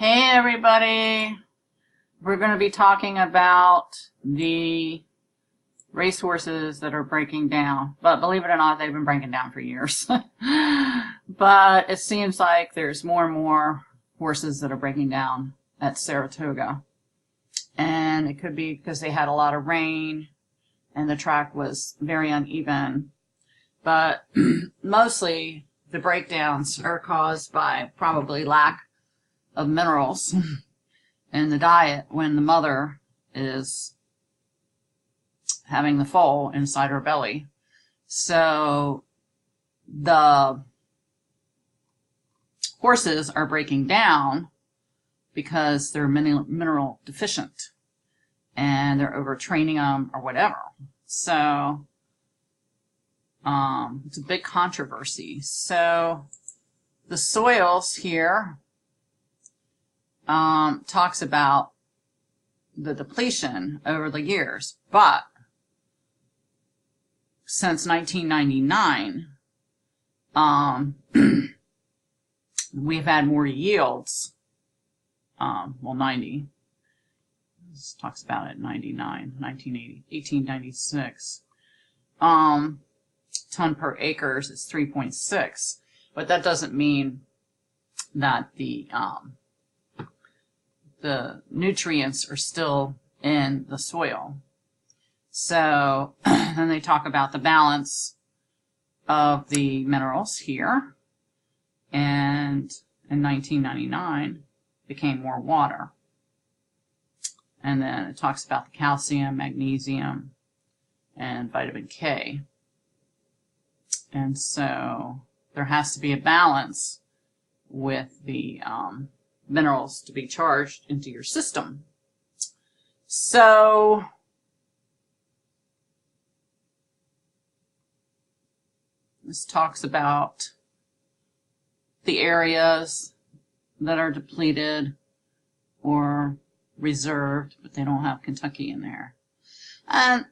Hey everybody! We're going to be talking about the racehorses that are breaking down. But believe it or not, they've been breaking down for years. But it seems like there's more and more horses that are breaking down at Saratoga. And it could be because they had a lot of rain and the track was very uneven. But mostly the breakdowns are caused by probably lack of minerals in the diet when the mother is having the foal inside her belly. So the horses are breaking down because they're mineral deficient and they're overtraining them or whatever. So it's a big controversy. So the soils here talks about the depletion over the years, but since 1999, we've had more yields. 90. This talks about it. 99, 1980, 1896. Ton per acres is 3.6, but that doesn't mean that the nutrients are still in the soil. So then they talk about the balance of the minerals here, and in 1999 became more water. And then it talks about the calcium, magnesium, and vitamin K. And so there has to be a balance with the minerals to be charged into your system. So this talks about the areas that are depleted or reserved, but they don't have Kentucky in there. And,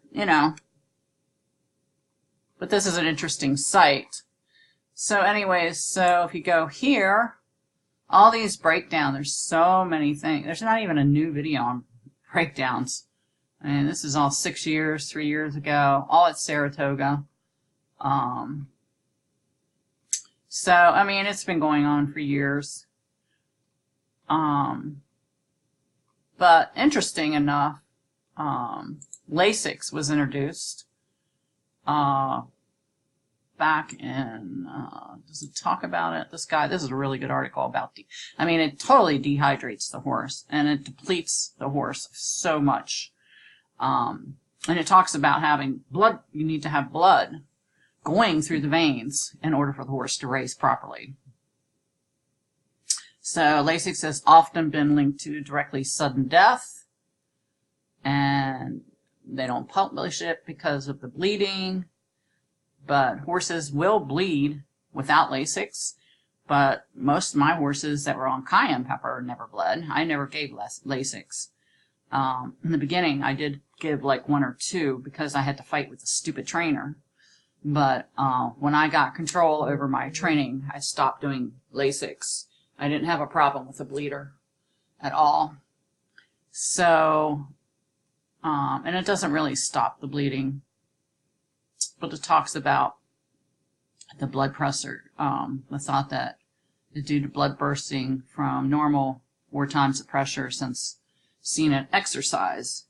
but this is an interesting site. So anyways, so if you go here, all these breakdowns, there's so many things. There's not even a new video on breakdowns. I mean, this is all 6 years, 3 years ago, all at Saratoga. So, I mean, it's been going on for years. But interesting enough, Lasixs was introduced back in, does it talk about it? This is a really good article about, it totally dehydrates the horse and it depletes the horse so much. And it talks about having blood, you need to have blood going through the veins in order for the horse to race properly. So Lasixs has often been linked to directly sudden death, and they don't publish it because of the bleeding. But horses will bleed without Lasixs. But most of my horses that were on cayenne pepper never bled. I never gave Lasixs. In the beginning, I did give like 1 or 2 because I had to fight with a stupid trainer. But when I got control over my training, I stopped doing Lasixs. I didn't have a problem with a bleeder at all. So, and it doesn't really stop the bleeding. But it talks about the blood pressure, the thought that it's due to blood bursting from normal 4 times the pressure since seen at exercise.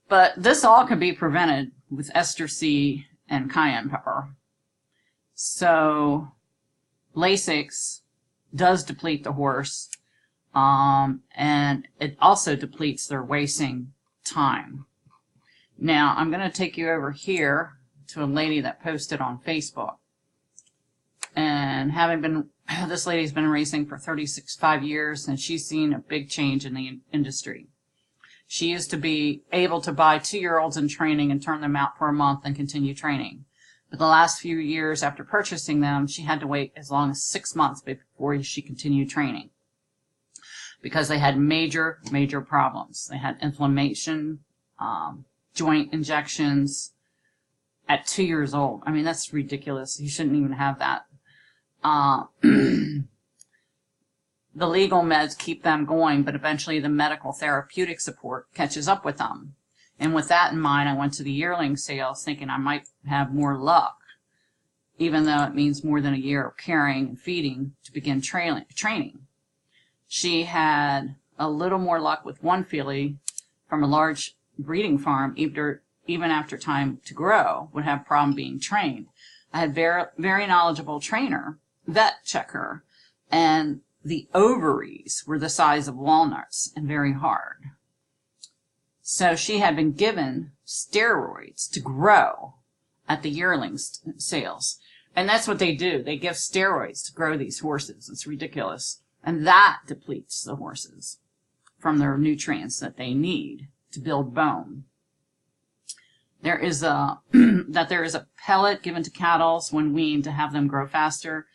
But this all can be prevented with ester C and cayenne pepper. So Lasixs does deplete the horse, and it also depletes their racing time. Now I'm going to take you over here to a lady that posted on Facebook, and this lady's been racing for 5 years, and she's seen a big change in the industry. She used to be able to buy 2-year-olds in training and turn them out for a month and continue training. But the last few years after purchasing them, she had to wait as long as 6 months before she continued training because they had major problems. They had inflammation, joint injections at 2 years old. I mean, that's ridiculous. You shouldn't even have that. the legal meds keep them going, but eventually the medical therapeutic support catches up with them. And with that in mind, I went to the yearling sales thinking I might have more luck, even though it means more than a year of carrying and feeding to begin training. She had a little more luck with one filly from a large breeding farm, even after time to grow, would have problem being trained. I had very knowledgeable trainer, vet check her, and the ovaries were the size of walnuts and very hard. So she had been given steroids to grow at the yearling sales. And that's what they do. They give steroids to grow these horses. It's ridiculous. And that depletes the horses from their nutrients that they need to build bone. There is a pellet given to cattle when weaned to have them grow faster.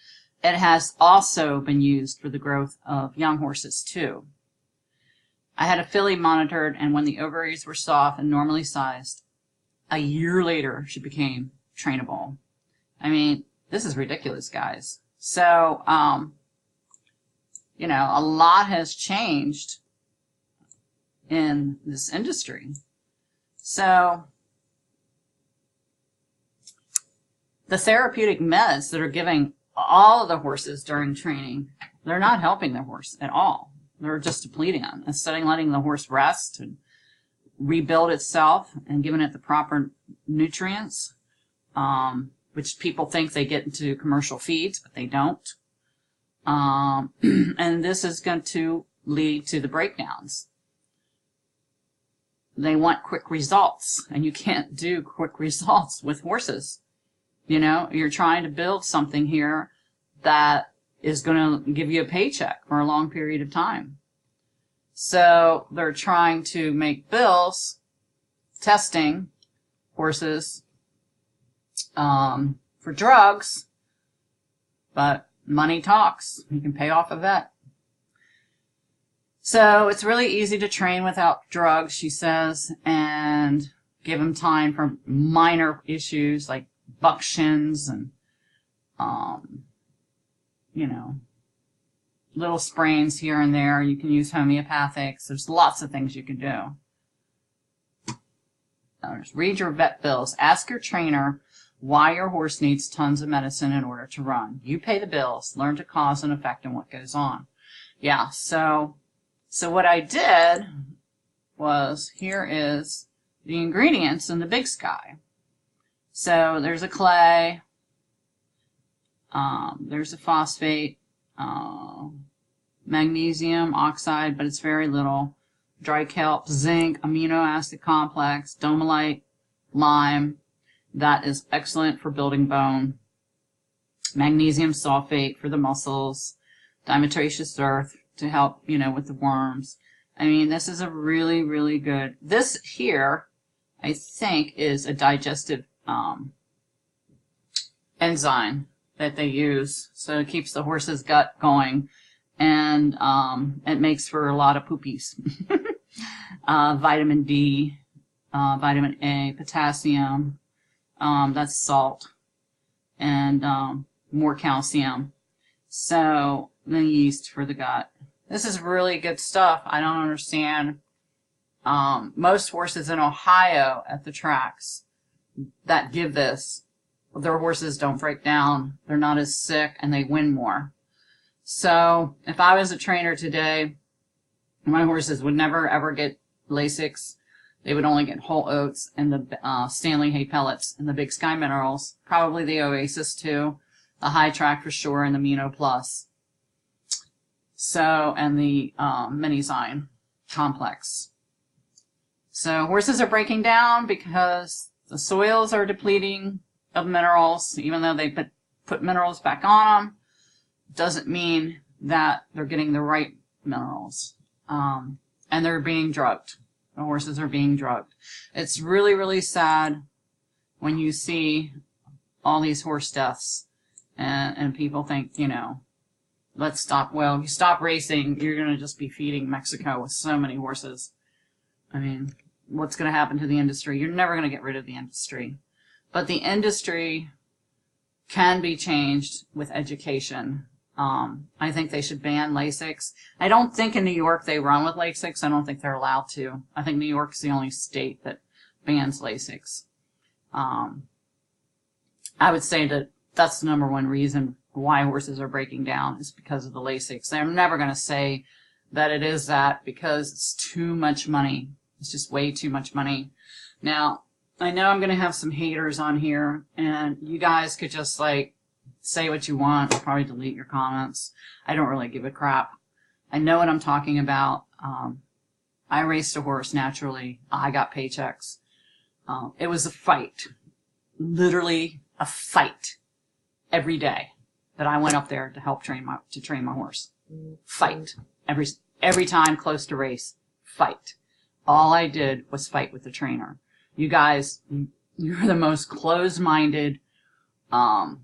It has also been used for the growth of young horses too. I had a filly monitored, and when the ovaries were soft and normally sized, a year later she became trainable. I mean, this is ridiculous, guys. So, you know, a lot has changed in this industry. So, the therapeutic meds that are giving all of the horses during training, they're not helping the horse at all. They're just depleting them. Instead of letting the horse rest and rebuild itself and giving it the proper nutrients, which people think they get into commercial feeds, but they don't. And this is going to lead to the breakdowns. They want quick results, and you can't do quick results with horses. You know, you're trying to build something here that is going to give you a paycheck for a long period of time. So they're trying to make bills testing horses for drugs, but money talks. You can pay off a vet. So it's really easy to train without drugs, she says, and give them time for minor issues like buck shins and, you know, little sprains here and there. You can use homeopathics. There's lots of things you can do. Just read your vet bills. Ask your trainer why your horse needs tons of medicine in order to run. You pay the bills. Learn to cause and effect and what goes on. Yeah, so what I did was, here is the ingredients in the Big Sky. So there's a clay, there's a phosphate, magnesium oxide, but it's very little, dry kelp, zinc, amino acid complex, domalite, lime. That is excellent for building bone. Magnesium sulfate for the muscles, diatomaceous earth to help, you know, with the worms. I mean, this is a really, really good. This here, I think, is a digestive enzyme that they use, so it keeps the horse's gut going, and it makes for a lot of poopies. Vitamin D, vitamin A, potassium, that's salt, and more calcium. So the yeast for the gut. This is really good stuff. I don't understand. Most horses in Ohio at the tracks that give this, their horses don't break down. They're not as sick, and they win more. So if I was a trainer today, my horses would never ever get Lasixs. They would only get whole oats and the Stanley hay pellets and the Big Sky minerals, probably the Oasis too, the High Track for sure, and the Amino Plus. So, and the Minizyme complex. So horses are breaking down because the soils are depleting of minerals. Even though they put minerals back on them, doesn't mean that they're getting the right minerals. And they're being drugged. The horses are being drugged. It's really, really sad when you see all these horse deaths and people think, you know, let's stop. Well, if you stop racing, you're going to just be feeding Mexico with so many horses. I mean, what's going to happen to the industry? You're never going to get rid of the industry. But the industry can be changed with education. I think they should ban Lasixs. I don't think in New York they run with Lasixs. I don't think they're allowed to. I think New York's the only state that bans Lasixs. I would say that that's the #1 reason why horses are breaking down is because of the Lasixs. I'm never going to say that it is that because it's too much money. It's just way too much money. Now, I know I'm going to have some haters on here, and you guys could just like say what you want. I'll probably delete your comments. I don't really give a crap. I know what I'm talking about. I raced a horse naturally. I got paychecks. It was a fight. Literally a fight every day that I went up there to help train my horse. Fight. Every time close to race. Fight. All I did was fight with the trainer. You guys, you're the most closed-minded. I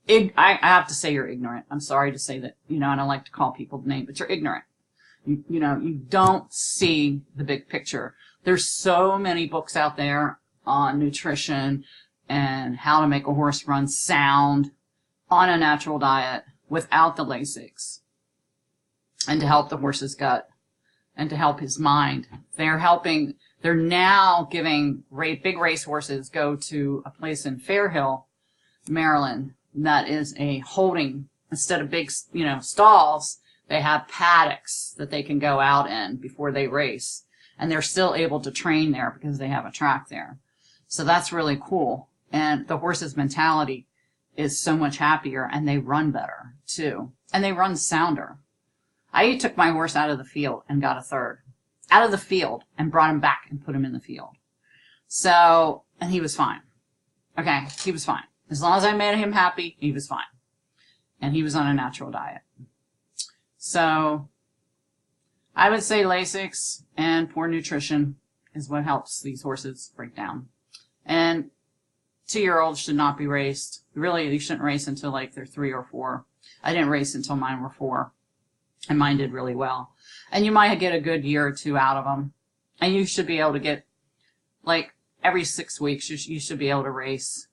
have to say you're ignorant. I'm sorry to say that, and I like to call people the name, but you're ignorant. You don't see the big picture. There's so many books out there on nutrition and how to make a horse run sound on a natural diet without the Lasixs, and to help the horse's gut and to help his mind. They're now giving big race horses go to a place in Fairhill, Maryland, that is a holding, instead of big, stalls, they have paddocks that they can go out in before they race. And they're still able to train there because they have a track there. So that's really cool. And the horse's mentality is so much happier, and they run better too. And they run sounder. I took my horse out of the field and got a third. Out of the field and brought him back and put him in the field. So, and he was fine. Okay, he was fine. As long as I made him happy, he was fine. And he was on a natural diet. So, I would say Lasixs and poor nutrition is what helps these horses break down. And 2-year-olds should not be raced. Really, you shouldn't race until like they're 3 or 4. I didn't race until mine were 4. And mine did really well. And you might get a good year or 2 out of them. And you should be able to get, like, every 6 weeks, you should be able to race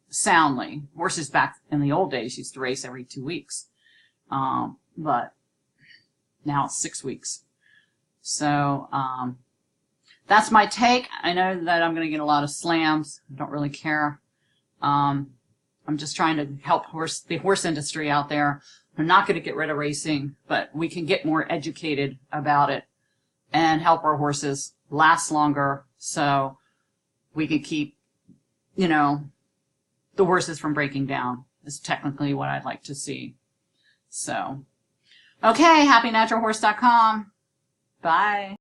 soundly. Horses back in the old days used to race every 2 weeks. But now it's 6 weeks. So, that's my take. I know that I'm going to get a lot of slams. I don't really care. I'm just trying to help the horse industry out there. We're not going to get rid of racing, but we can get more educated about it and help our horses last longer so we can keep, the horses from breaking down is technically what I'd like to see. So, okay, happynaturalhorse.com. Bye.